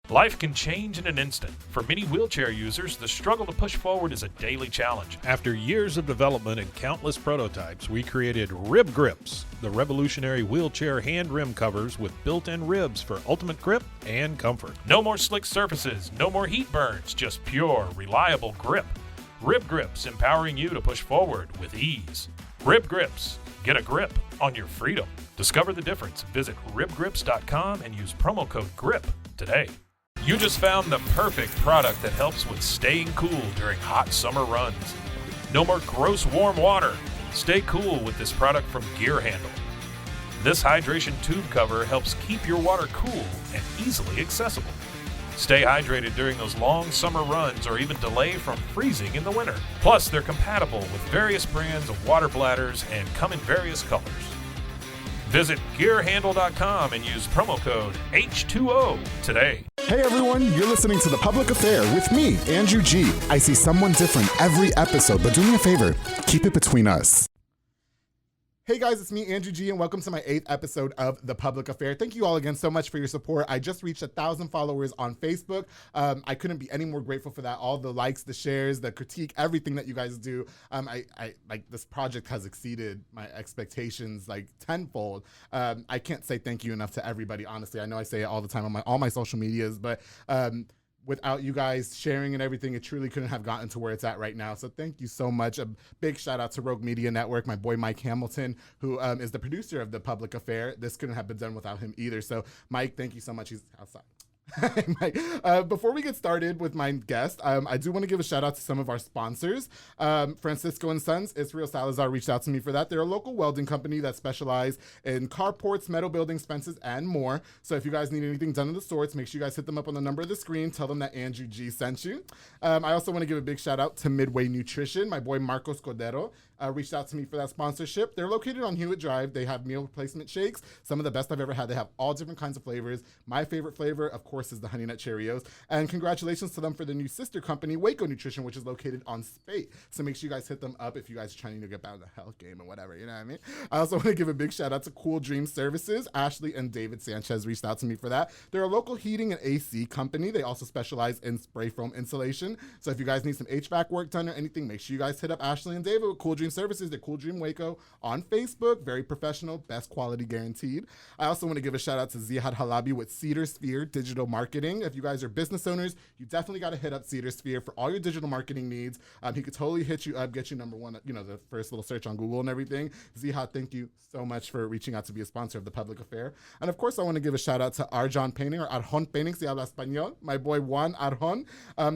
Life can change in an instant. For many wheelchair users, the struggle to push forward is a daily challenge. After years of development and countless prototypes, we created Rib Grips, the revolutionary wheelchair hand rim covers with built-in ribs for ultimate grip and comfort. No more slick surfaces, no more heat burns, just pure, reliable grip. Rib Grips, empowering you to push forward with ease. Rib Grips, get a grip on your freedom. Discover the difference. Visit ribgrips.com and use promo code GRIP today. You just found the perfect product that helps with staying cool during hot summer runs. No more gross warm water. Stay cool with this product from Gear Handle. This hydration tube cover helps keep your water cool and easily accessible. Stay hydrated during those long summer runs or even delay from freezing in the winter. Plus, they're compatible with various brands of water bladders and come in various colors. Visit gearhandle.com and use promo code H2O today. Hey everyone, you're listening to The Public Affair with me, Andrew G. I see someone different every episode, but do me a favor, keep it between us. Hey guys, it's me, Andrew G, and welcome to my 8th episode of The Public Affair. Thank you all again so much for your support. I just reached 1,000 followers on Facebook. I couldn't be any more grateful for that. All the likes, the shares, the critique, everything that you guys do. I like this project has exceeded my expectations like tenfold. I can't say thank you enough to everybody, honestly. I know I say it all the time on all my social medias, but without you guys sharing and everything, it truly couldn't have gotten to where it's at right now. So thank you so much. A big shout out to Rogue Media Network, my boy Mike Hamilton, who is the producer of The Public Affair. This couldn't have been done without him either. So Mike, thank you so much. He's outside. Mike, before we get started with my guest, I do want to give a shout out to some of our sponsors. Francisco and Sons, Israel Salazar reached out to me for that. They're a local welding company that specialize in carports, metal building fences, and more. So if you guys need anything done in the sorts, make sure you guys hit them up on the number of the screen. Tell them that Andrew G sent you. I also want to give a big shout out to Midway Nutrition. My boy Marcos Cordero reached out to me for that sponsorship. They're located on Hewitt Drive. They have meal replacement shakes, some of the best I've ever had. They have all different kinds of flavors. My favorite flavor, of course, is the Honey Nut Cheerios. And congratulations to them for the new sister company, Waco Nutrition, which is located on Spate. So make sure you guys hit them up if you guys are trying to get back in the health game and whatever, you know what I mean? I also want to give a big shout out to Cool Dream Services. Ashley and David Sanchez reached out to me for that. They're a local heating and AC company. They also specialize in spray foam insulation. So if you guys need some HVAC work done or anything, make sure you guys hit up Ashley and David with Cool Dream Services. They're Cool Dream Waco on Facebook. Very professional, best quality guaranteed. I also want to give a shout out to Zihad Halabi with Cedar Sphere Digital Marketing. If you guys are business owners, you definitely got to hit up Cedar Sphere for all your digital marketing needs. He could totally hit you up, get you number one, the first little search on Google and everything. Zihad, thank you so much for reaching out to be a sponsor of The Public Affair. And of course, I want to give a shout out to Arjon Painting or Arjon Painting, si habla español. My boy Juan Arjon.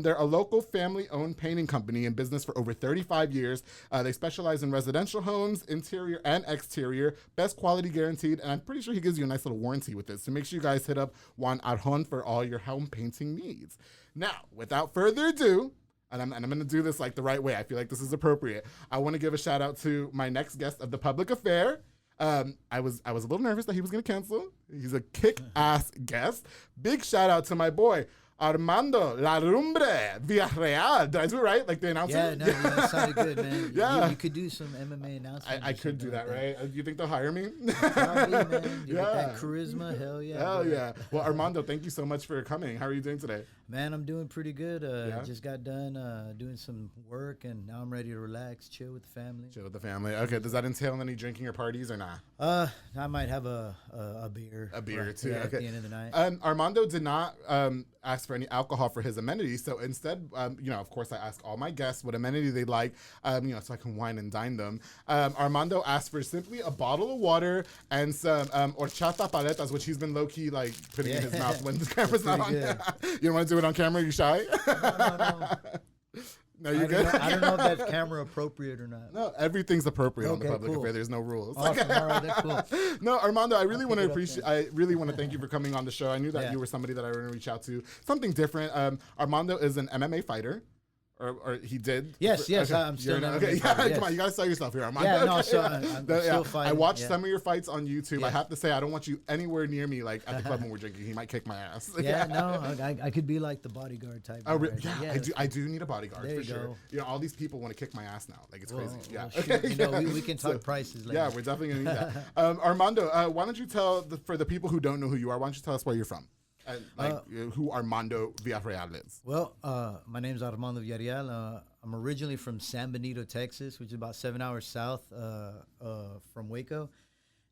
They're a local family-owned painting company in business for over 35 years. They specialize in residential homes, interior and exterior, best quality guaranteed, and I'm pretty sure he gives you a nice little warranty with this. So make sure you guys hit up Juan Arjon for all your home painting needs. Now, without further ado, and I'm going to do this like the right way. I feel like this is appropriate. I want to give a shout out to my next guest of The Public Affair. I was a little nervous that he was going to cancel. He's a kick-ass guest. Big shout out to my boy, Armando, La Lumbre, Villarreal. Did I do it right? Like the announcement? Yeah, that sounded good, man. Yeah. You could do some MMA announcements. I could do that, right? You think they'll hire me? Probably, man. You got that charisma, hell yeah. Hell yeah. Well, Armando, thank you so much for coming. How are you doing today? Man, I'm doing pretty good. Just got done doing some work, and now I'm ready to relax, chill with the family. Chill with the family. Okay, does that entail any drinking or parties or not? I might have a beer. A beer, right, too. yeah, Okay. At the end of the night. Armando did not ask for any alcohol for his amenities, so instead, of course, I ask all my guests what amenity they'd like, so I can wine and dine them. Armando asked for simply a bottle of water and some horchata paletas, which he's been low-key, like, putting in his mouth when the camera's not on. You don't want to do it on camera? You shy? No. No, you're good? I don't know if that's camera appropriate or not. No, everything's appropriate on The Okay, Public cool. Affair. There's no rules. Awesome. All right, that's cool. No, Armando, I really want to pick it up appreciate. then. I really want to thank you for coming on the show. I knew that Yeah. you were somebody that I want to reach out to. Something different. Armando is an MMA fighter. Or he did. Yes, Okay. I'm still You're an okay. MMA Yeah, fighter, come on, yes. you gotta sell yourself here, Armando. Yeah, no, Okay, so yeah. I'm No, still I fighting. watched yeah. some of your fights on YouTube. Yeah. I have to say, I don't want you anywhere near me, like at the club when we're drinking. He might kick my ass. Yeah, no, I could be like the bodyguard type. Oh, guy. yeah, I do need a bodyguard There for you sure. go. All these people want to kick my ass now. Like it's Well, crazy. Yeah, well, shoot, Yeah. we can talk prices later. Yeah, we're definitely gonna need that. Armando, why don't you tell for the people who don't know who you are, why don't you tell us where you're from? who Armando Villarreal is. Well, my name's Armando Villarreal. I'm originally from San Benito, Texas, which is about 7 hours south from Waco.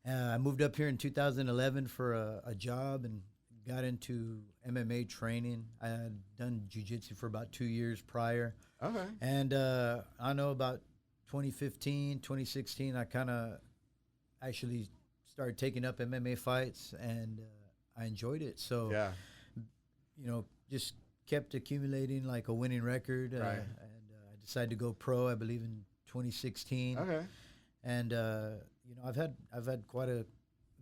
I moved up here in 2011 for a job and got into MMA training. I had done jiu-jitsu for about 2 years prior. Okay. And I know about 2015, 2016, I kind of actually started taking up MMA fights, and I enjoyed it. So, just kept accumulating like a winning record. Right. And I decided to go pro, I believe, in 2016. Okay. And, I've had quite a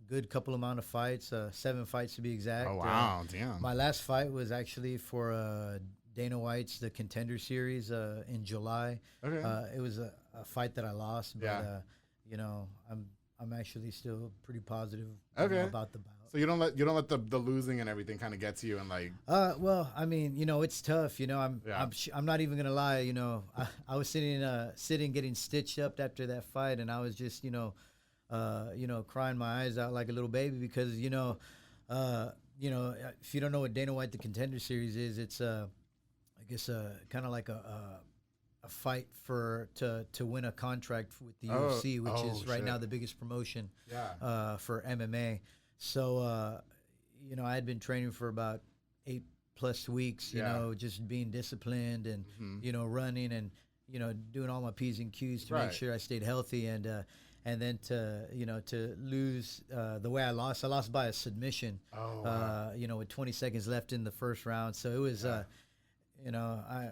good couple amount of fights, 7 fights to be exact. Oh, wow. Damn. My last fight was actually for Dana White's The Contender Series in July. Okay. It was a fight that I lost, but Yeah. I'm actually still pretty positive about the bout. So you don't let the losing and everything kind of get to you and like. Well, I mean, it's tough. I'm not even gonna lie. I was sitting getting stitched up after that fight, and I was just crying my eyes out like a little baby because if you don't know what Dana White The Contender Series is, it's I guess kind of like a fight to win a contract with the UFC, which is right now the biggest promotion for MMA. So I had been training for about 8+ weeks, just being disciplined and running and doing all my P's and Q's to make sure I stayed healthy, and then to lose the way I lost by a submission. With 20 seconds left in the first round. So it was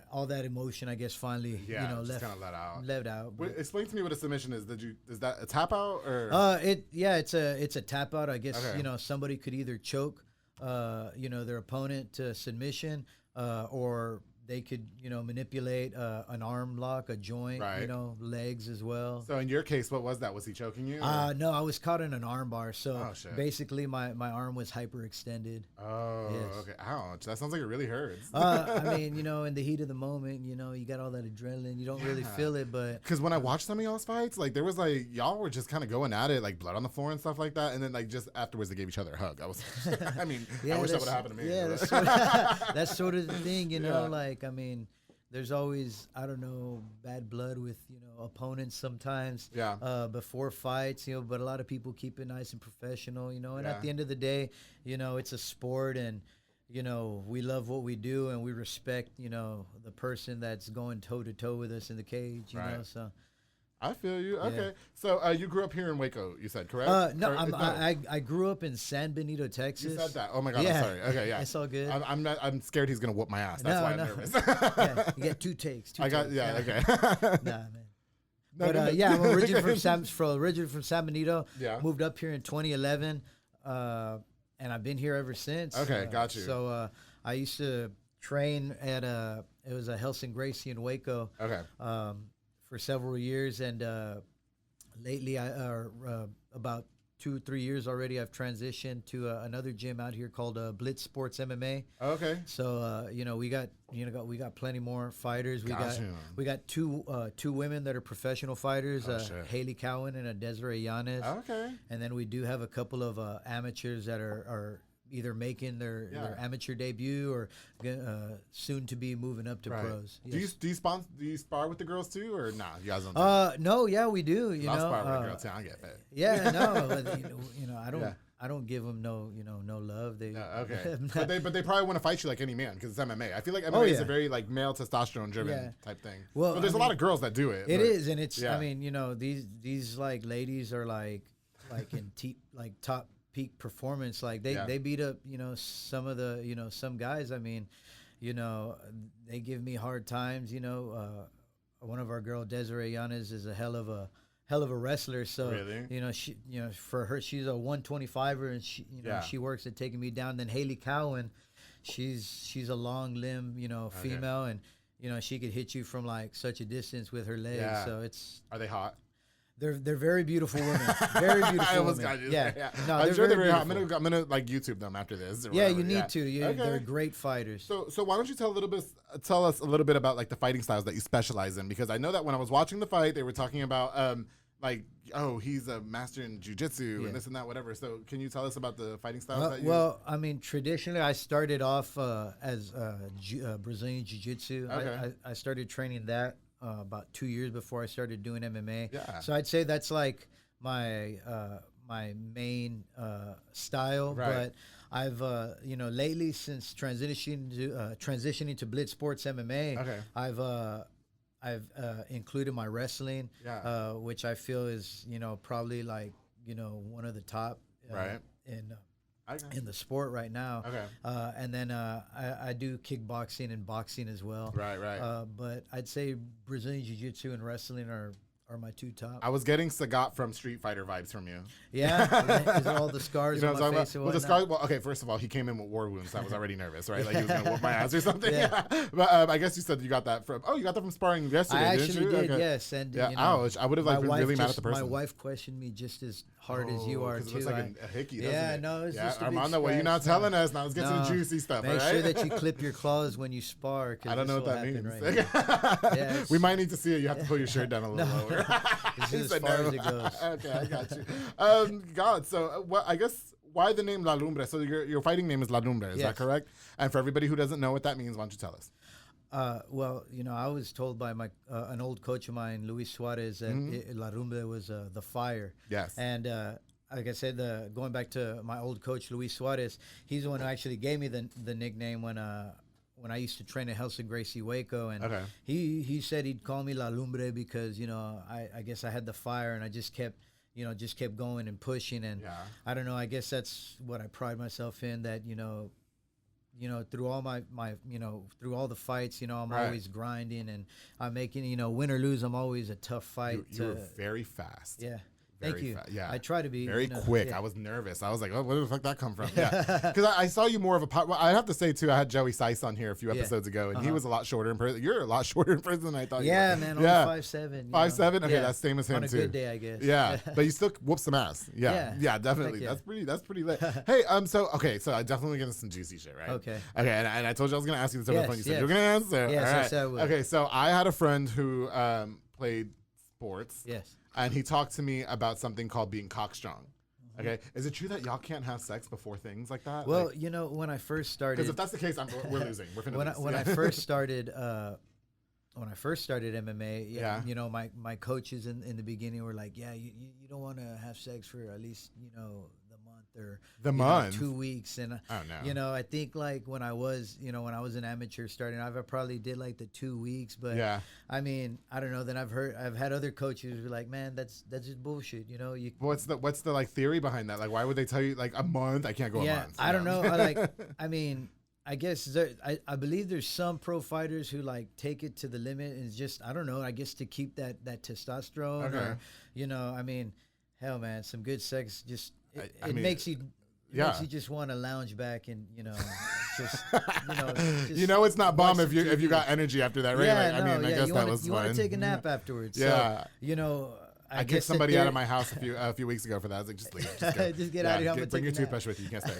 all that emotion, I guess, finally just kind of let out. Wait, explain to me what a submission is. Is that a tap out or? It's a tap out. I guess somebody could either choke their opponent to submission, or they could manipulate an arm lock, a joint, legs as well. So in your case, what was that? Was he choking you? No, I was caught in an arm bar. So basically my arm was hyperextended. Oh, yes. Okay. Ouch. That sounds like it really hurts. I mean, in the heat of the moment, you got all that adrenaline. You don't really feel it, but. Because when I watched some of y'all's fights, like there was like, y'all were just kind of going at it, like blood on the floor and stuff like that. And then like just afterwards, they gave each other a hug. I was, I mean, I wish that would have happened to me. Yeah, that's sort of the thing, like, I mean, there's always, I don't know, bad blood with, opponents sometimes before fights, but a lot of people keep it nice and professional, and at the end of the day, it's a sport, and, we love what we do, and we respect, the person that's going toe-to-toe with us in the cage, you know, so. I feel you. Okay. So you grew up here in Waco, you said, correct? No, I grew up in San Benito, Texas. You said that. Oh my God, I'm sorry. Okay, yeah. It's all good. I'm scared he's gonna whoop my ass. That's why I'm nervous. You get 2 takes. Okay. Nah, man. But I'm originally from San Benito. Yeah. Moved up here in 2011, and I've been here ever since. Okay, got you. So I used to train at it was a Helsing Gracie in Waco. Okay. For several years, and lately, about 2-3 years already, I've transitioned to another gym out here called Blitz Sports MMA. Okay. So we got plenty more fighters. We got two women that are professional fighters, Haley Cowan and Desiree Yanez. Okay. And then we do have a couple of amateurs that are either making their amateur debut or soon to be moving up to pros. Yes. Do you spar with the girls too, or nah? You guys don't. No, yeah, we do. I'll spar with the girls too. I get that. Yeah, no, I don't. Yeah. I don't give them no love. They okay, but they probably want to fight you like any man because it's MMA. I feel like MMA is a very like male testosterone driven type thing. Well, but there's a lot of girls that do it. It is, and it's. I mean, these like ladies are like in top peak performance, like they beat up some of the some guys. I mean, they give me hard times. One of our girl, Desiree Yanez, is a hell of a wrestler. So really? She for her, she's a 125er, and she works at taking me down. Then Haley Cowan, she's a long limb female, and she could hit you from like such a distance with her legs. Yeah. So are they hot? They're very beautiful women. Very beautiful I almost women. got you. Yeah. No, I'm sure they're very hot. I'm gonna like YouTube them after this. Yeah, you need to. They're great fighters. So why don't you tell us a little bit about like the fighting styles that you specialize in? Because I know that when I was watching the fight, they were talking about like, oh, he's a master in jiu-jitsu and this and that, whatever. So can you tell us about the fighting styles that you... Well, I mean, traditionally, I started off as Brazilian jiu-jitsu. Okay. I started training that about 2 years before I started doing MMA. Yeah. So I'd say that's like my my main style. Right. But I've lately, since transitioning to Blitz Sports MMA, I've included my wrestling, which I feel is probably like one of the top in the sport right now. Okay. And then I do kickboxing and boxing as well. Right. But I'd say Brazilian Jiu-Jitsu and wrestling are my two top. I was getting Sagat from Street Fighter vibes from you. Yeah, is all the scars on my face. Well, the scars. Well, okay. First of all, he came in with war wounds. So I was already nervous, right? Like he was gonna whoop my ass or something. Yeah. But I guess you said you got that from. Oh, you got that from sparring yesterday. I didn't actually you? did. Okay. Yes, and ouch! I would have like been really mad at the person. My wife questioned me just as hard as you are it too. looks like a hickey, doesn't it? No, it's just a Armando, big what you're not scratch. telling us now? Let's get to the juicy stuff. Make all right? sure that you clip your claws when you spar. I don't know what that means. Right we might need to see it. You have to pull your shirt down a little lower. This is as far as it goes. Okay, I got you. God, so I guess why the name La Lumbre? So your fighting name is La Lumbre, is that correct? And for everybody who doesn't know what that means, why don't you tell us? Well, I was told by my an old coach of mine, Luis Suarez, that La Lumbre was the fire. Yes. And like I said, going back to my old coach, Luis Suarez, he's the one who actually gave me the nickname when I used to train at Helsa Gracie Waco, and he said he'd call me La Lumbre because I guess I had the fire, and I just kept going and pushing, and I don't know, I guess that's what I pride myself in, that through all my through all the fights, I'm always grinding, and I'm making, win or lose, I'm always a tough fight. You're very fast. Yeah. Thank you. Yeah, I try to be very quick. I was nervous. I was like, "Oh, where the fuck that come from?" Yeah, because I saw you more of a. Well, I have to say too, I had Joey Seiss on here a few episodes ago, and he was a lot shorter in person. You're a lot shorter in person than I thought. Yeah, you were. man. Yeah, 5'7". 5'7". Okay, that's same as him on a too. good day, I guess. Yeah, but you still whoop some ass. Yeah, definitely. Yeah. That's pretty lit. Hey, so I definitely get into some juicy shit, right? Okay, and I told you I was gonna ask you this over the phone. You said you were gonna answer. Yes, all right. I said I would. Okay, so I had a friend who played sports. Yes. And he talked to me about something called being cockstrong. Okay, is it true that y'all can't have sex before things like that? Well, when I first started, because if that's the case, we're losing. We're finna lose. When I first started, MMA, my coaches in the beginning were like, "Yeah, you don't want to have sex for at least the month or 2 weeks." And I think like when I was an amateur starting, I probably did like the 2 weeks, but I mean, I don't know. Then I've had other coaches be like, "Man, that's just bullshit." What's the like theory behind that? Like, why would they tell you like a month? I can't go a month. I don't know. I mean, I guess I believe there's some pro fighters who like take it to the limit, and it's just, I don't know, I guess to keep that testosterone, or I mean, hell, man, some good sex just it makes you just want to lounge back and just it's not bomb if you got energy after that, right? I guess that was fun. You want to take a nap afterwards. Yeah. So, I kicked somebody out of my house a few weeks ago for that. I was like, just leave. Just go. Just get out of here. Bring your toothbrush with you. You can't stay.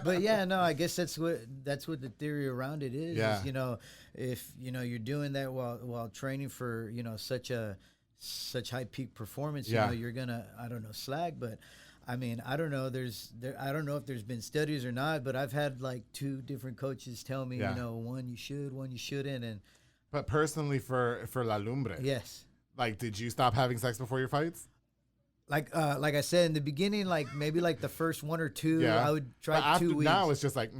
But I guess that's what the theory around it is. Yeah. Is, if you're doing that while training for such high peak performance, you're gonna, I don't know, slag. But I mean, I don't know. I don't know if there's been studies or not. But I've had like 2 different coaches tell me, one you should, one you shouldn't. But personally, for La Lumbre, yes. Like, did you stop having sex before your fights? Like I said in the beginning, like maybe like the first 1 or 2, I would try 2 weeks. Now it's just like.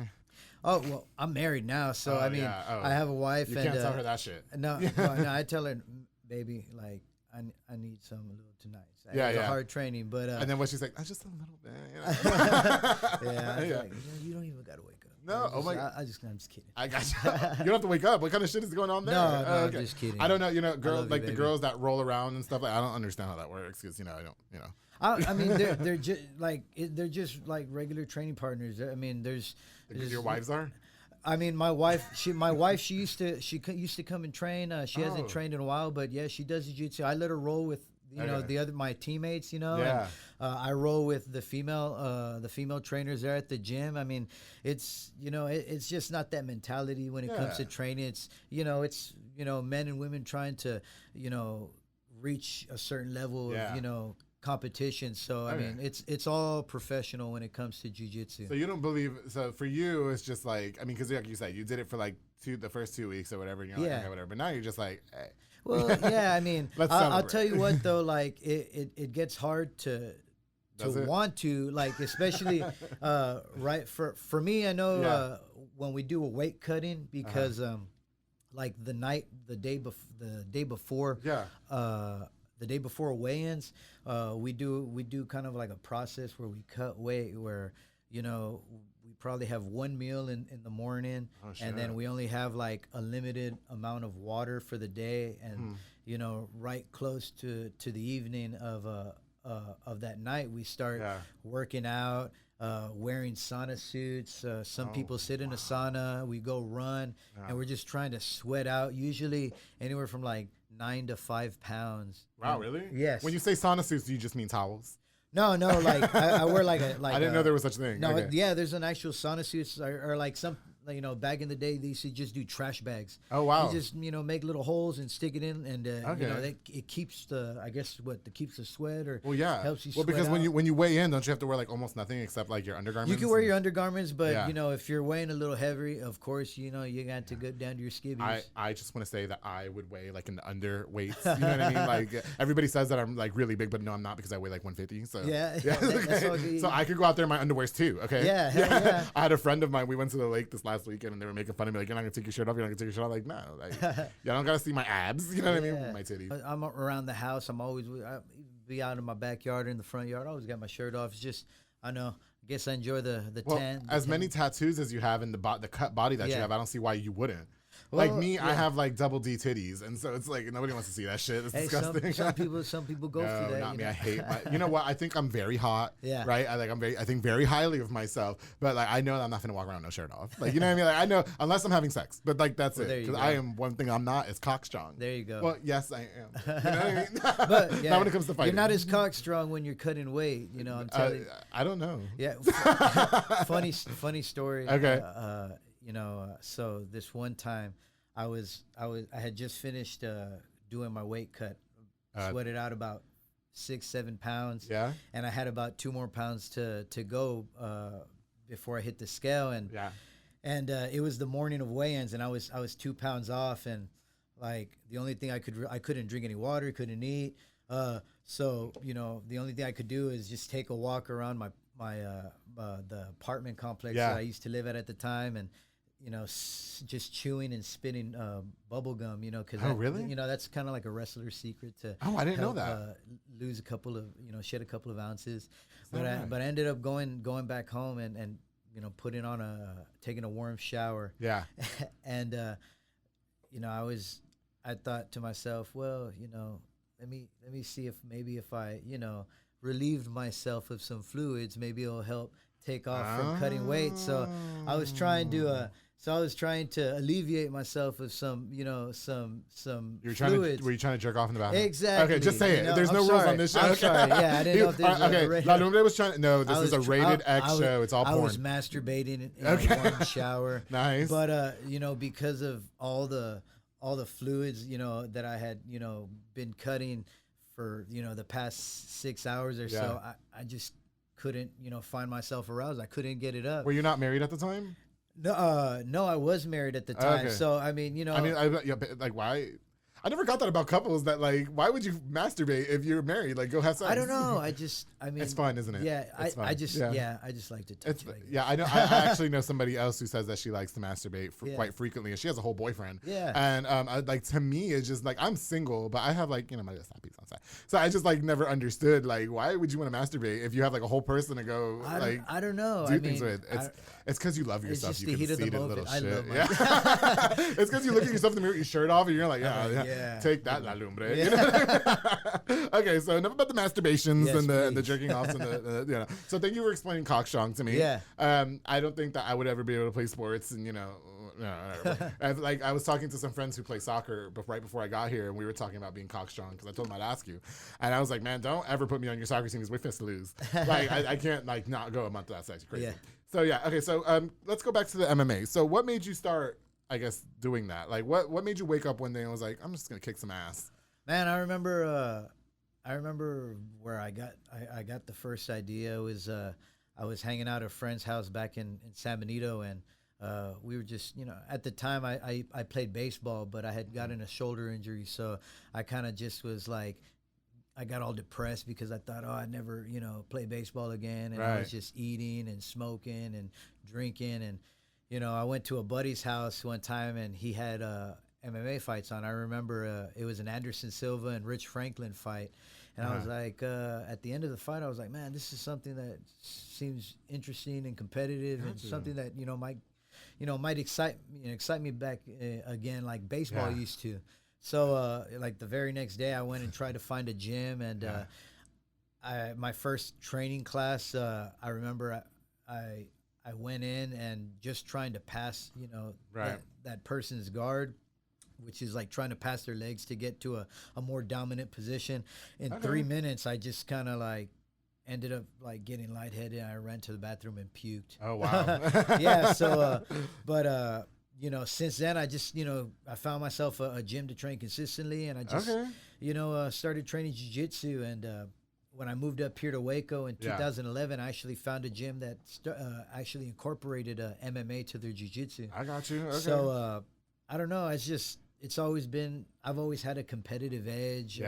Oh well, I'm married now, so I mean, I have a wife. You can't tell her that shit. No, I tell her, baby, like I need some a little tonight. So it's a hard training, but and then what she's like, just a little bit. Like, you don't even gotta wake up. No, I'm just kidding. I got you. You don't have to wake up. What kind of shit is going on there? No, I'm just kidding. I don't know. Girls like the girls that roll around and stuff. Like, I don't understand how that works because I don't. I mean, they're just like regular training partners. I mean, there's your wives are. I mean, my wife, she used to come and train. She hasn't trained in a while, but she does jiu-jitsu. I let her roll with my teammates, and I roll with the female trainers there at the gym. I mean, it's it's just not that mentality when it comes to training. It's it's men and women trying to reach a certain level of competition. So I mean, it's all professional when it comes to jiu-jitsu. So you don't believe? So for you, it's just like, I mean, because like you said, you did it for like the first 2 weeks or whatever, and you're like, okay, whatever. But now you're just like, hey. Well, yeah, I mean, I'll tell you what though, like it gets hard to want to, like, especially right for me. I know when we do a weight cutting, because like the day before the day before weigh-ins, we do kind of like a process where we cut weight, where we probably have one meal in the morning, and then we only have like a limited amount of water for the day, and right close to the evening of that night, we start working out, wearing sauna suits. Some people sit in a sauna. We go run, and we're just trying to sweat out. Usually anywhere from like 9 to 5 pounds. Wow, really? Yes. When you say sauna suits, do you just mean towels? No, like I wear like a I didn't know there was such a thing. No, there's an actual sauna suits, or like some. Back in the day, they used to just do trash bags. Oh, wow. You just, make little holes and stick it in, and, it keeps keeps the sweat, or helps you sweat because out. when you weigh in, don't you have to wear like almost nothing except like your undergarments? You can wear your undergarments, but, if you're weighing a little heavy, of course, you got to go down to your skivvies. I just want to say that I would weigh like in the underweights. You know what I mean? Like, everybody says that I'm like really big, but no, I'm not, because I weigh like 150. So that's all good. So I could go out there in my underwears too. Okay. Yeah. I had a friend of mine. We went to the lake this last weekend, and they were making fun of me, like, you're not gonna take your shirt off. You're not gonna take your shirt off. Like, no, like, you don't gotta see my abs. You know what I mean? My titties. I'm around the house. I be out in my backyard or in the front yard. I always got my shirt off. It's just, I guess I enjoy the tan. As many tattoos as you have in the cut body that you have, I don't see why you wouldn't. Like me, I have like double D titties, and so it's like nobody wants to see that shit. It's disgusting. Some people go through that. Not me. I hate you know what? I think I'm very hot. Yeah. Right. I think very highly of myself, but like I know that I'm not gonna walk around with no shirt off. Like, you know what I mean? Like, I know, unless I'm having sex, but like that's it. Because I am one thing I'm not is cock strong. There you go. Well, yes, I am. You know what I mean? But not when it comes to fighting. You're not as cock strong when you're cutting weight. I'm telling you. I don't know. Yeah. Funny story. Okay. So this one time, I had just finished doing my weight cut, sweated out about 6-7 pounds. Yeah. And I had about 2 more pounds to go before I hit the scale, and it was the morning of weigh-ins, and I was 2 pounds off, and like the only thing I couldn't drink any water, couldn't eat. So the only thing I could do is just take a walk around the apartment complex that I used to live at the time, and just chewing and spitting bubble gum, because really? That's kind of like a wrestler's secret to I didn't know that. Lose a couple of, shed a couple of ounces. But I ended up going back home and putting on taking a warm shower. Yeah. And I thought to myself, well, let me see if I, relieved myself of some fluids, maybe it'll help take off from cutting weight. So I was trying to alleviate myself of some fluids. Were you trying to jerk off in the bathroom? Exactly. Okay, just say it. There's no rules on this show. I'm sorry. Yeah, I didn't know if there's a rated. La Lumbre was trying. No, this is a rated X show. It's all porn. I was masturbating in a warm shower. Nice. But because of all the fluids, that I had, been cutting for the past 6 hours or so, I just couldn't find myself aroused. I couldn't get it up. Were you not married at the time? No, I was married at the time. Okay. So I mean, like, why? I never got that about couples, that like, why would you masturbate if you're married? Like, go have sex. I don't know. I mean, it's fun, isn't it? Yeah, I just like to touch. I know. I actually know somebody else who says that she likes to masturbate quite frequently, and she has a whole boyfriend. Yeah. And like, to me, it's just like, I'm single, but I have like, my snap piece on side. So I just like never understood, like, why would you want to masturbate if you have like a whole person to go I don't know. Do things with. It's because you love yourself. It's just you can see the little shit. It's because you look at yourself in the mirror, your shirt off, and you're like, take that, La Lumbre. Yeah. Okay, so enough about the masturbations and the jerking offs and the So thank you for explaining cock strong to me. Yeah. I don't think that I would ever be able to play sports, and like, I was talking to some friends who play soccer right before I got here, and we were talking about being cock strong, because I told them I'd ask you, and I was like, man, don't ever put me on your soccer team, because we're finna lose. Like, I can't like not go a month without sex. Crazy. Yeah. So okay, so let's go back to the MMA. So what made you start, I guess, doing that? Like, what made you wake up one day and was like, I'm just gonna kick some ass? Man, I remember where I got the first idea. It was I was hanging out at a friend's house back in San Benito, and we were just, at the time I played baseball, but I had gotten a shoulder injury, so I kind of just was like, I got all depressed because I thought, oh, I'd never, play baseball again, and I was just eating and smoking and drinking, and I went to a buddy's house one time, and he had MMA fights on. I remember it was an Anderson Silva and Rich Franklin fight. And I was like, at the end of the fight, I was like, man, this is something that seems interesting and competitive, and something that might excite me back again, like baseball used to. So like the very next day, I went and tried to find a gym, and my first training class, I remember I went in and just trying to pass, that person's guard, which is like trying to pass their legs to get to a more dominant position. In 3 minutes, I just kind of like ended up like getting lightheaded. I ran to the bathroom and puked. Oh, wow. Yeah. So, but since then, I just, I found myself a gym to train consistently, and I just, started training jiu-jitsu. And when I moved up here to Waco in 2011, I actually found a gym that actually incorporated MMA to their jiu-jitsu. I got you. Okay. So, I don't know. It's always been, I've always had a competitive edge,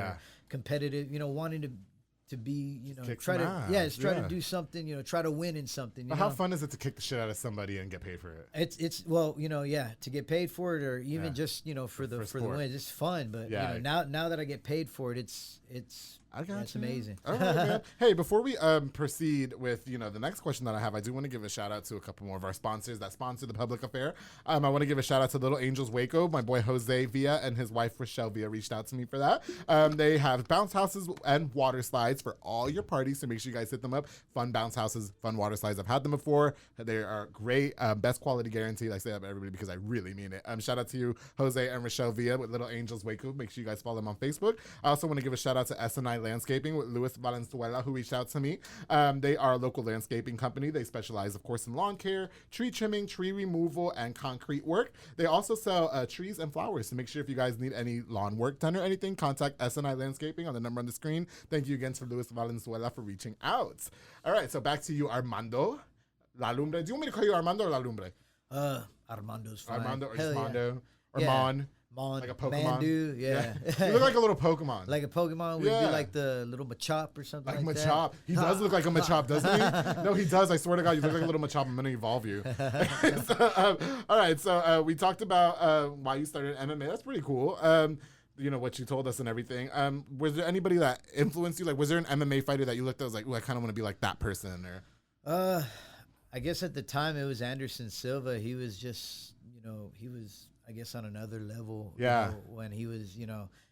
competitive, wanting to be, try to do something, try to win in something. But how fun is it to kick the shit out of somebody and get paid for it? It's well, to get paid for it, or even just, for the win. It's fun. But now that I get paid for it, it's amazing. All right, man. Hey, before we proceed with the next question that I have, I do want to give a shout out to a couple more of our sponsors that sponsor the public affair. I want to give a shout out to Little Angels Waco. My boy Jose Villa and his wife Rochelle Villa reached out to me for that. They have bounce houses and water slides for all your parties, so make sure you guys hit them up. Fun bounce houses, fun water slides. I've had them before. They are great. Best quality guaranteed. I say that to everybody because I really mean it. Shout out to you, Jose and Rochelle Villa with Little Angels Waco. Make sure you guys follow them on Facebook. I also want to give a shout out to SNI Landscaping with Luis Valenzuela, who reached out to me. They are a local landscaping company. They specialize, of course, in lawn care, tree trimming, tree removal, and concrete work. They also sell trees and flowers. So make sure if you guys need any lawn work done or anything, contact SNI Landscaping on the number on the screen. Thank you again to Luis Valenzuela for reaching out. All right, so back to you, Armando. La Lumbre. Do you want me to call you Armando or La Lumbre? Armando's fine. Armando or Hell Armando or yeah. Mon. Mon, like a Pokemon. Mandu, yeah. You look like a little Pokemon. Like a Pokemon? Would it be like the little Machop or something like that? Machop. He does look like a Machop, doesn't he? No, he does. I swear to God, you look like a little Machop. I'm going to evolve you. All right, so we talked about why you started MMA. That's pretty cool. What you told us and everything. Was there anybody that influenced you? Like, was there an MMA fighter that you looked at was like, oh, I kind of want to be like that person? Or I guess at the time it was Anderson Silva. He was just, he was, I guess, on another level. Yeah. When he was,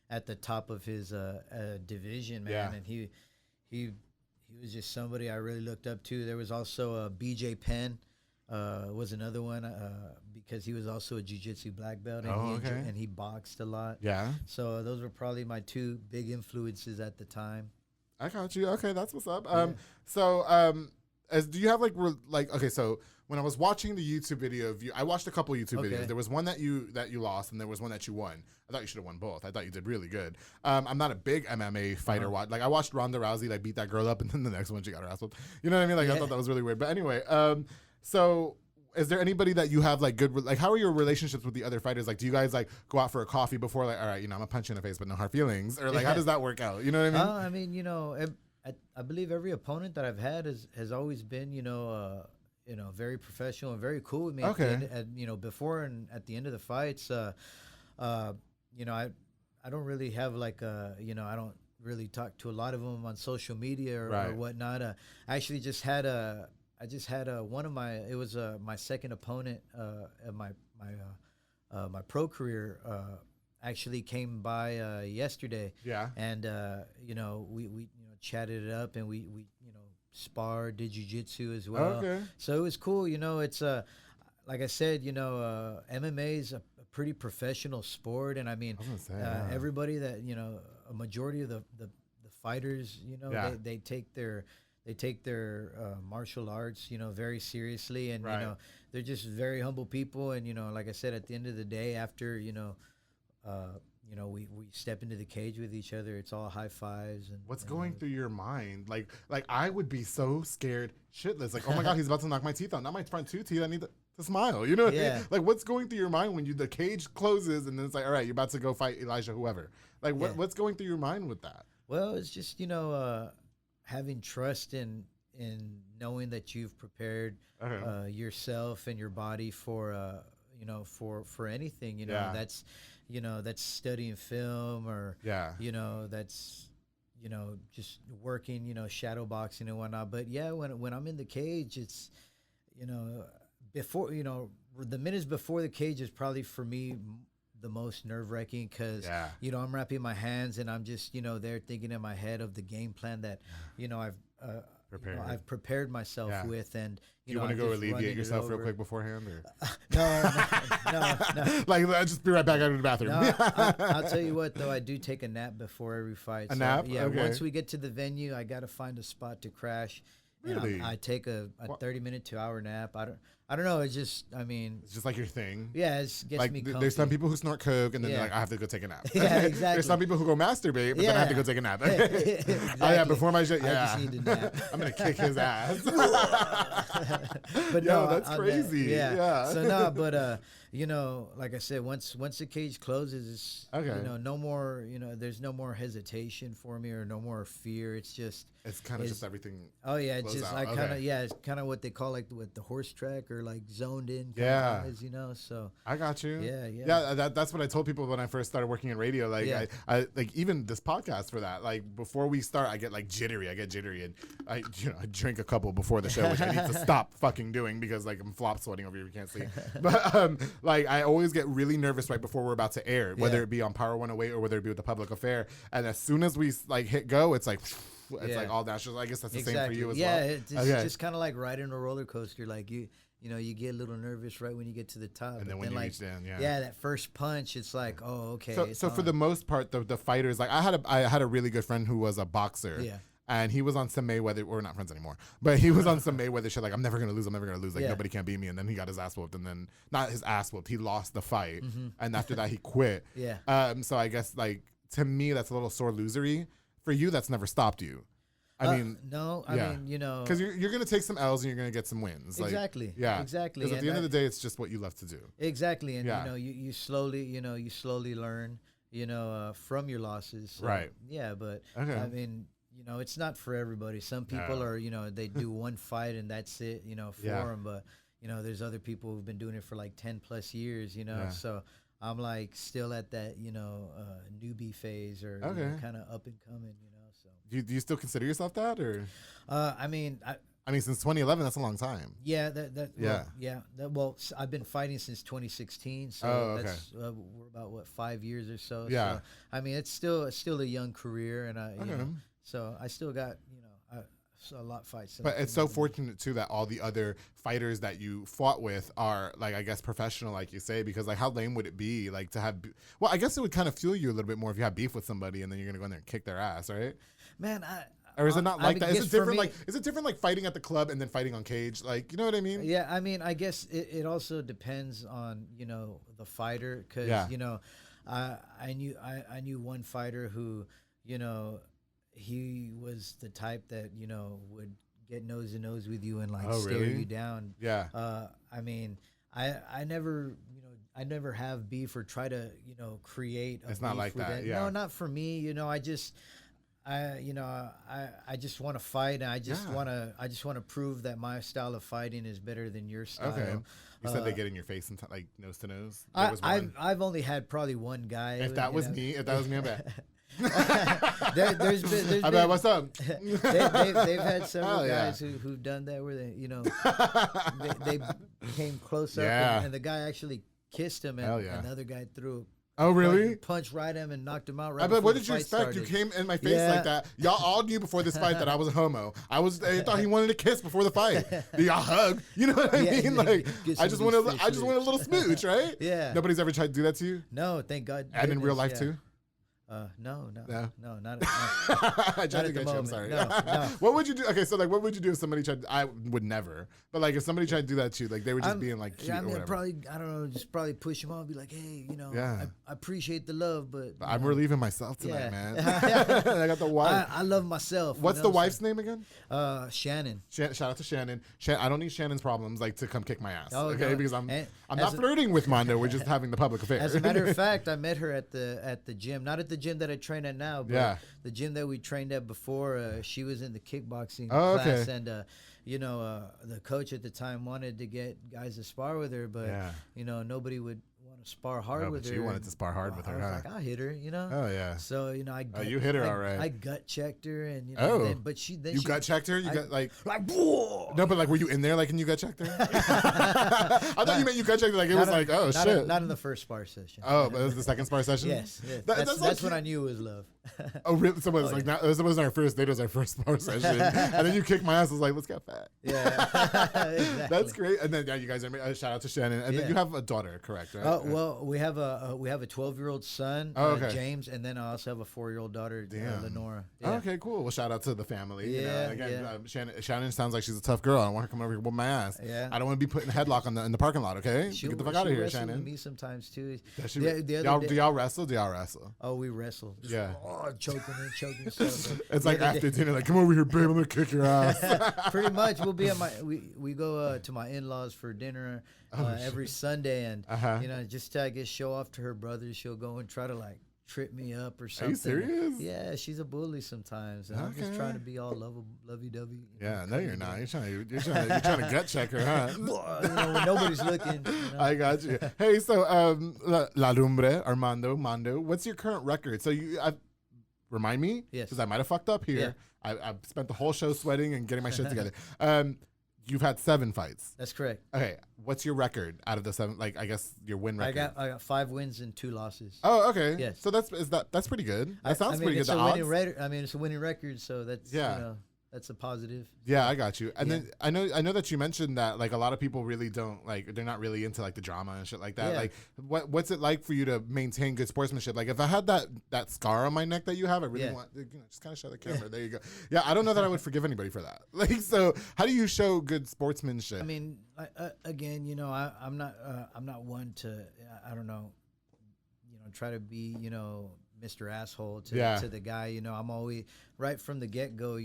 at the top of his division, man. Yeah. And he was just somebody I really looked up to. There was also BJ Penn. Was another one because he was also a jiu-jitsu black belt, and and he boxed a lot. Yeah. So those were probably my two big influences at the time. I got you. Okay, that's what's up. Yeah. Do you have so when I was watching the YouTube video of you, I watched a couple of YouTube videos. There was one that you lost, and there was one that you won. I thought you should have won both. I thought you did really good. I'm not a big MMA fighter. Like I watched Ronda Rousey beat that girl up, and then the next one she got her ass whooped. You know what I mean? I thought that was really weird. But anyway, so is there anybody that you have good how are your relationships with the other fighters? Like, do you guys go out for a coffee before? All right, I'm gonna punch you in the face, but no hard feelings. Or how does that work out? You know what I mean? I believe every opponent that I've had has always been, very professional and very cool with me. Okay. Before and at the end of the fights, I don't really have I don't really talk to a lot of them on social media or whatnot. I actually just had one of my second opponent of my pro career actually came by yesterday. Yeah. And we chatted it up, and we sparred, did jiu-jitsu as well. Okay. So it was cool. It's like I said, MMA is a pretty professional sport, and I mean, everybody that a majority of the fighters, they take their martial arts, very seriously, and they're just very humble people. And like I said, at the end of the day, after we step into the cage with each other. It's all high fives. And what's going through your mind? Like I would be so scared shitless. Like, oh my God, he's about to knock my teeth out. Not my front two teeth. I need to smile. You know what I mean? Like, what's going through your mind when the cage closes and then it's like, all right, you're about to go fight Elijah, whoever. Like, what's going through your mind with that? Well, it's just, having trust in knowing that you've prepared yourself and your body for for anything. That's that's studying film or that's just working shadow boxing and whatnot. But when I'm in the cage, it's before the minutes before the cage is probably for me the most nerve-wracking because I'm wrapping my hands and I'm just there thinking in my head of the game plan that I've prepared myself with. And do you want to go alleviate yourself real quick beforehand, or no. Like, just be right back out of the bathroom. No, I'll tell you what though, I do take a nap before every fight. A nap? Yeah. Okay. Once we get to the venue, I got to find a spot to crash. Really? I take a 30-minute to hour nap. I don't know. It's just, it's just like your thing. Yeah, it gets me comfy. There's some people who snort coke and then they're like, I have to go take a nap. Yeah, exactly. There's some people who go masturbate, but then I have to go take a nap. Exactly. Oh yeah, before my shit. Yeah, I just need a nap. I'm gonna kick his ass. But no, that's crazy. Yeah. So no, but like I said, once the cage closes, it's, no more. There's no more hesitation for me or no more fear. It's kind of just everything. Oh yeah, it's just out. it's kind of what they call like with the horse track or like zoned in. Yeah. So I got you. Yeah. That's what I told people when I first started working in radio. Like I like even this podcast for that. Like before we start, I get like jittery. I get jittery, and I drink a couple before the show, which I need to stop fucking doing because like I'm flop sweating over here. You can't see. But like I always get really nervous right before we're about to air, whether it be on Power 108 or whether it be with the public affair. And as soon as we like hit go, it's like. It's like all national. I guess that's the same for you as well. Yeah, it's just kind of like riding a roller coaster. Like you get a little nervous right when you get to the top, and then when you reach down, that first punch, it's like, oh, okay. So for the most part, the fighters, like I had a really good friend who was a boxer. Yeah. And he was on some Mayweather, we're not friends anymore, but he was on some Mayweather shit. Like, I'm never going to lose. Like, nobody can beat me. And then he got his ass whooped. And then, not his ass whooped, he lost the fight. Mm-hmm. And after that, he quit. Yeah. So I guess, like, to me, that's a little sore losery. For you, that's never stopped you. I mean, no, because you're going to take some L's and you're going to get some wins. Exactly. Like, yeah. Exactly. Because at the end of the day, it's just what you love to do. Exactly. And, you slowly learn, from your losses. So, right. Yeah. But, I mean, it's not for everybody. Some people are, they do one fight and that's it, for them. But, there's other people who've been doing it for like 10 plus years, So I'm like still at that, newbie phase or kind of up and coming, So do you still consider yourself that, or? I mean, since 2011, that's a long time. Yeah, I've been fighting since 2016, so that's we're about 5 years or so. Yeah. So, I mean, it's still a young career, and so I still got a lot of fights. But it's so fortunate too that all the other fighters that you fought with are like, I guess, professional, like you say, because like how lame would it be like to have? Well, I guess it would kind of fuel you a little bit more if you have beef with somebody and then you're gonna go in there and kick their ass, right? Man, or is it not like that? Is it different? Is it different like fighting at the club and then fighting on cage? Like, you know what I mean? Yeah, I mean, I guess it also depends on the fighter, because I knew one fighter who he was the type that would get nose to nose with you and like stare you down. Yeah. I mean, I never have beef or try to create. It's not like that. Yeah. No, not for me. I just want to fight, and I just want to prove that my style of fighting is better than your style. Okay. You said they get in your face and like nose to nose. I've only had probably one guy. If that was me, I'm bad. There's been I bet, what's up? they've had several guys who've done that where they came close up and the guy actually kissed him and another guy threw punch right at him and knocked him out right. But what did you expect? You came in my face like that. Y'all all knew before this fight that I was a homo. I thought he wanted to kiss before the fight. Y'all hug. You know what I mean? Like I just want a little smooch, right? Yeah. Nobody's ever tried to do that to you? No, thank God. And in real life too? No, not I tried to get you. I'm sorry. No. What would you do? Okay, so like, what would you do if somebody tried? I would never. But like, if somebody tried to do that to you, like they were just being like cute or whatever. Probably, I don't know, just probably push them off and be like, hey, I appreciate the love, but I'm relieving myself tonight, man. I got the wife. I love myself. What's the wife's name again? Shannon. Shout out to Shannon. I don't need Shannon's problems like to come kick my ass. Oh, okay, no. because I'm not flirting with Mondo. We're just having the public affair. As a matter of fact, I met her at the gym, not at the gym that I train at now, but the gym that we trained at before. She was in the kickboxing class, and the coach at the time wanted to get guys to spar with her, but nobody would want to spar hard with her. You wanted to spar hard with her. I was like, I'll hit her, Oh yeah. So you hit her all right. I gut checked her, and but she gut checked her. You got like whoa. No, but like, were you in there like, and you gut checked her? I thought you meant you gut checked her like it was like, oh shit. Not in the first spar session. Oh, but it was the second spar session. Yes. That's when I knew it was love. Oh really? So it was it wasn't our first date. It was our first spar session, and then you kicked my ass. I was like, let's get fat. Yeah, exactly. That's great. And then you guys are shout out to Shannon, and then you have a daughter, correct? Right? Oh well, we have a 12-year-old son, James, and then I also have a 4-year-old daughter, Lenora. Yeah. Okay, cool. Well, shout out to the family. Yeah, again, Shannon sounds like she's a tough girl. I don't want her to come over here with my ass. Yeah. I don't want to be put in a headlock in the parking lot. Okay, get the fuck out of here, Shannon. With me sometimes too. Do y'all wrestle? Oh, we wrestle. Just, choking. It's like after dinner, like, come over here, babe. I'm gonna kick your ass. Pretty much, we'll be at we go to my in-laws for dinner every Sunday, and just to, I guess, show off to her brothers, she'll go and try to like trip me up or something. Are you serious? Yeah, she's a bully sometimes, and I'm just trying to be all lovey-dovey. Yeah, no, you're not. You're trying to gut check her, huh? When nobody's looking. I got you. Hey, so La Lumbre, Armando, Mondo, what's your current record? So remind me, yes, because I might have fucked up here. Yeah. I spent the whole show sweating and getting my shit together. You've had 7 fights. That's correct. Okay, what's your record out of the 7? Like, I guess your win record. I got 5 wins and 2 losses. Oh, okay. Yes. So that's pretty good. That sounds pretty good. It's a winning record, so that's that's a positive. Yeah, I got you. And then I know that you mentioned that like a lot of people really don't like, they're not really into like the drama and shit like that. Yeah. Like what's it like for you to maintain good sportsmanship? Like if I had that scar on my neck that you have, I really want just kind of show the camera. There you go. Yeah, I don't know that I would forgive anybody for that. Like, so how do you show good sportsmanship? I mean, again, I'm not one to I don't know, try to be Mr. Asshole to the guy. I'm always right from the get go.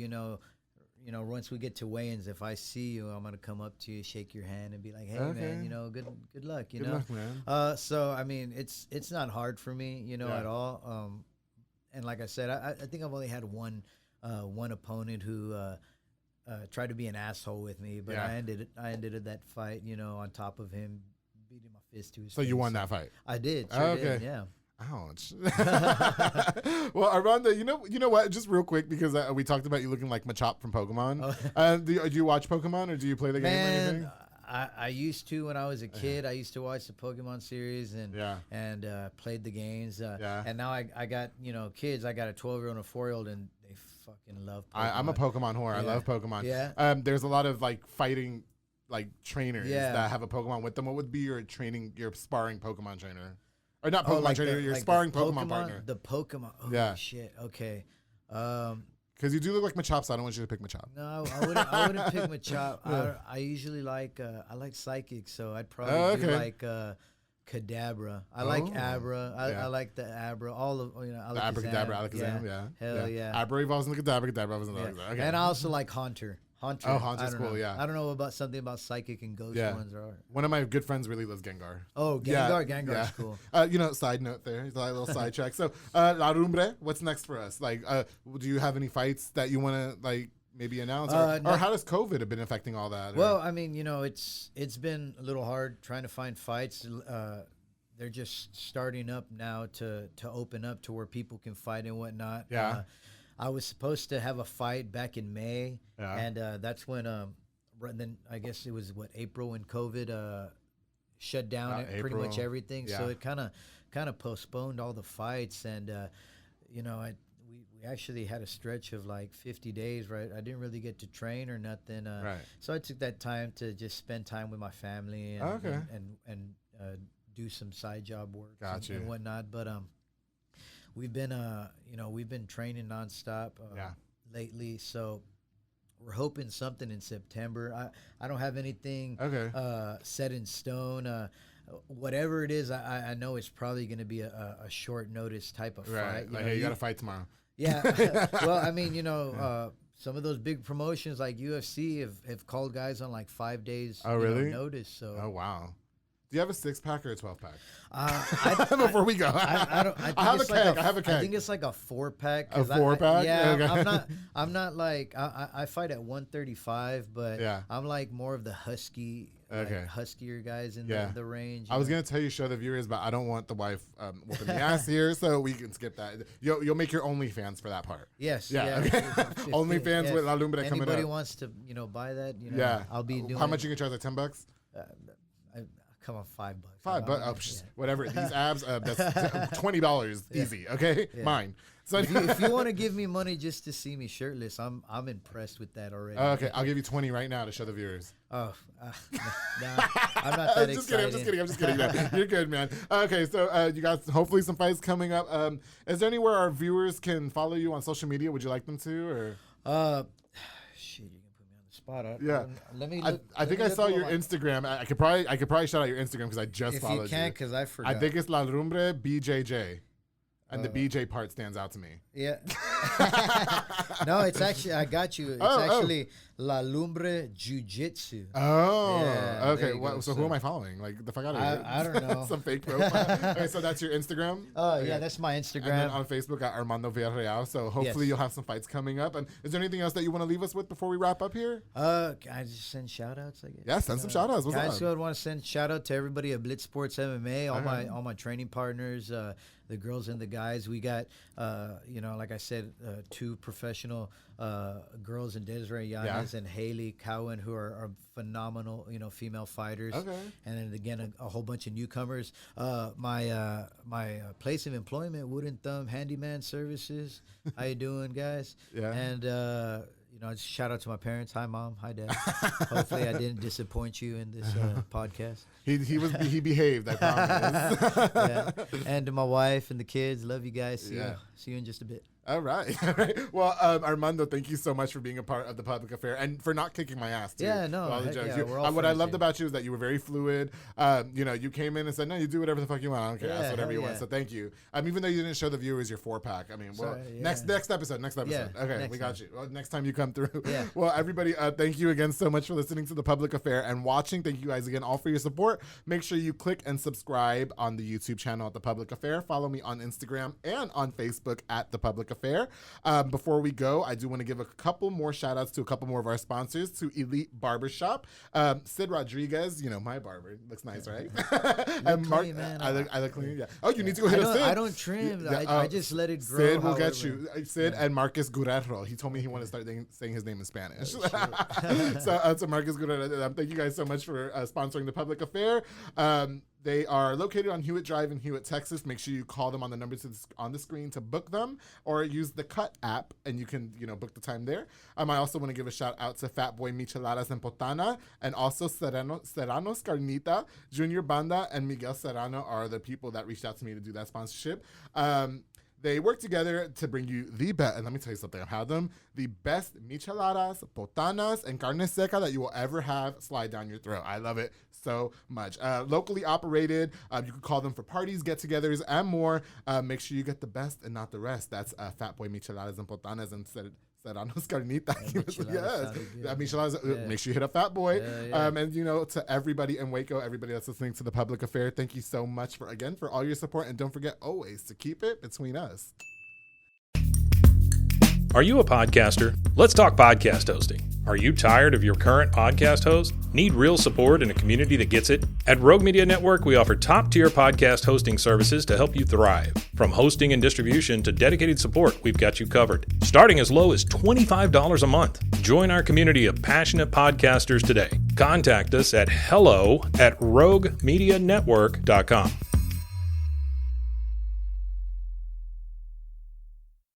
Once we get to weigh-ins, if I see you, I'm gonna come up to you, shake your hand, and be like, "Hey, man, good luck." Good luck, man. So I mean, it's not hard for me, at all. And like I said, I think I've only had one opponent who tried to be an asshole with me, but I ended that fight, on top of him beating my fist to his face. So you won that fight? I did. Sure did, yeah. Ouch. Well, Armando, you know what? Just real quick, because we talked about you looking like Machop from Pokemon. Do you watch Pokemon, or do you play the game or anything? I used to when I was a kid. I used to watch the Pokemon series and played the games. And now I got kids. I got a 12-year-old and a 4-year-old, and they fucking love Pokemon. I'm a Pokemon whore. I love Pokemon. Yeah. There's a lot of like fighting like trainers that have a Pokemon with them. What would be your sparring Pokemon trainer? Or not Pokemon trainer, your sparring Pokemon partner. The Pokemon. Oh, shit. Okay. Because you do look like Machop, so I don't want you to pick Machop. No, I wouldn't pick Machop. I usually like Psychic, so I'd probably do like Kadabra. I like Abra. I like the Abra. All of I like Abracadabra, Alakazam. Hell yeah. Abra evolves into Kadabra. Kadabra evolves into Alakazam. Okay. And I also like Haunter. Oh, Haunter's cool, yeah. I don't know about something about Psychic and Ghost ones. One of my good friends really loves Gengar. Oh, Gengar's cool. Side note there, a little sidetrack. So, La Lumbre, what's next for us? Like, do you have any fights that you want to like maybe announce, or how does COVID have been affecting all that? Well, I mean, it's been a little hard trying to find fights. They're just starting up now to open up to where people can fight and whatnot. Yeah. I was supposed to have a fight back in May, and that's when then I guess it was April when COVID shut down pretty much everything. So it kind of postponed all the fights, and we actually had a stretch of like 50 days. Right, I didn't really get to train or nothing. So I took that time to just spend time with my family and do some side job work and whatnot. But we've been training nonstop lately, so we're hoping something in September. I don't have anything set in stone. Whatever it is, I know it's probably going to be a short notice type of fight. Like, hey, you got to fight tomorrow. Yeah. Well, I mean, some of those big promotions like UFC have called guys on like 5 days notice. So. Oh, wow. Do you have a 6-pack or a 12-pack? Before we go, I have a keg. I think it's like a 4-pack. A 4-pack? Yeah, okay. I'm not like I fight at 135, but I'm like more of the husky, huskier guys in the range. I was gonna tell you show the viewers, but I don't want the wife whooping the ass here, so we can skip that. You'll make your OnlyFans for that part. Yes. Yeah. Okay. OnlyFans with La Lumbre coming up. Anybody wants to buy that? I'll be doing. How much you can charge? Like $10? Come on, $5. $5, whatever. These abs, that's $20 easy. Okay, mine. So if you want to give me money just to see me shirtless, I'm impressed with that already. Okay, I'll give you 20 right now to show the viewers. Oh, no, I'm not that excited. I'm just kidding. No, you're good, man. Okay, so you got hopefully some fights coming up. Is there anywhere our viewers can follow you on social media? Would you like them to, or? Shit. Spot. Let me look. I think I saw your Instagram. I could probably shout out your Instagram because I just followed you. If you can, because I forgot. I think it's La Lumbre BJJ, and the BJ part stands out to me. Yeah. No, it's actually I got you. It's actually La Lumbre Jiu-Jitsu. Oh, yeah, okay. So who am I following? Like the fuck out of here. I don't know. Some fake profile. Okay, so that's your Instagram? Oh, yeah, that's my Instagram. And then on Facebook at Armando Villarreal. So hopefully you'll have some fights coming up. And is there anything else that you want to leave us with before we wrap up here? Can I just send shout outs, I guess? Yeah, send some shout outs. What's up? I just want to send shout out to everybody at Blitz Sports MMA, all my training partners, the girls and the guys. We got, like I said, 2 professional girls in Desiree Yanez and Haley Cowan, who are phenomenal, female fighters. Okay. And then again, a whole bunch of newcomers. My place of employment, Wooden Thumb Handyman Services. How you doing, guys? Yeah. And just shout out to my parents. Hi, Mom. Hi, Dad. Hopefully, I didn't disappoint you in this podcast. He behaved. I promise. Yeah. And to my wife and the kids, love you guys. See you in just a bit. All right. Well, Armando, thank you so much for being a part of the public affair and for not kicking my ass, too. Yeah, no. What I loved about you is that you were very fluid. You came in and said, no, you do whatever the fuck you want. I don't care. That's whatever you want. So thank you. Even though you didn't show the viewers your 4-pack. Next episode. Okay, we got you. Well, next time you come through. Yeah. Well, everybody, thank you again so much for listening to the public affair and watching. Thank you guys again all for your support. Make sure you click and subscribe on the YouTube channel at The Public Affair. Follow me on Instagram and on Facebook at The Public Affair. Before we go, I do want to give a couple more shout outs to a couple more of our sponsors, to Elite Barbershop. Sid Rodriguez, my barber. Looks nice, right? And Mark, clean, man. I look clean, yeah. Oh, you need to go hit a Sid. I don't trim. I just let it grow. Sid will get you. Sid and Marcus Guerrero. He told me he wanted to start saying his name in Spanish. So Marcus Guerrero, thank you guys so much for sponsoring the public affair. They are located on Hewitt Drive in Hewitt, Texas. Make sure you call them on the numbers on the screen to book them, or use the Cut app and you can, book the time there. I also want to give a shout out to Fat Boy Micheladas and Potana, and also Serrano's Carnita. Junior Banda and Miguel Serrano are the people that reached out to me to do that sponsorship. They work together to bring you the best, and let me tell you something, I've had them, the best micheladas, botanas, and carne seca that you will ever have slide down your throat. I love it so much. Locally operated, you can call them for parties, get-togethers, and more. Make sure you get the best and not the rest. That's Fat Boy Micheladas and Botanas and Serrano's Carnita. Make sure you hit up Fat Boy. And, to everybody in Waco, everybody that's listening to the public affair, thank you so much for all your support. And don't forget always to keep it between us. Are you a podcaster? Let's talk podcast hosting. Are you tired of your current podcast host? Need real support in a community that gets it? At Rogue Media Network, we offer top-tier podcast hosting services to help you thrive. From hosting and distribution to dedicated support, we've got you covered. Starting as low as $25 a month. Join our community of passionate podcasters today. Contact us at hello@roguemedianetwork.com.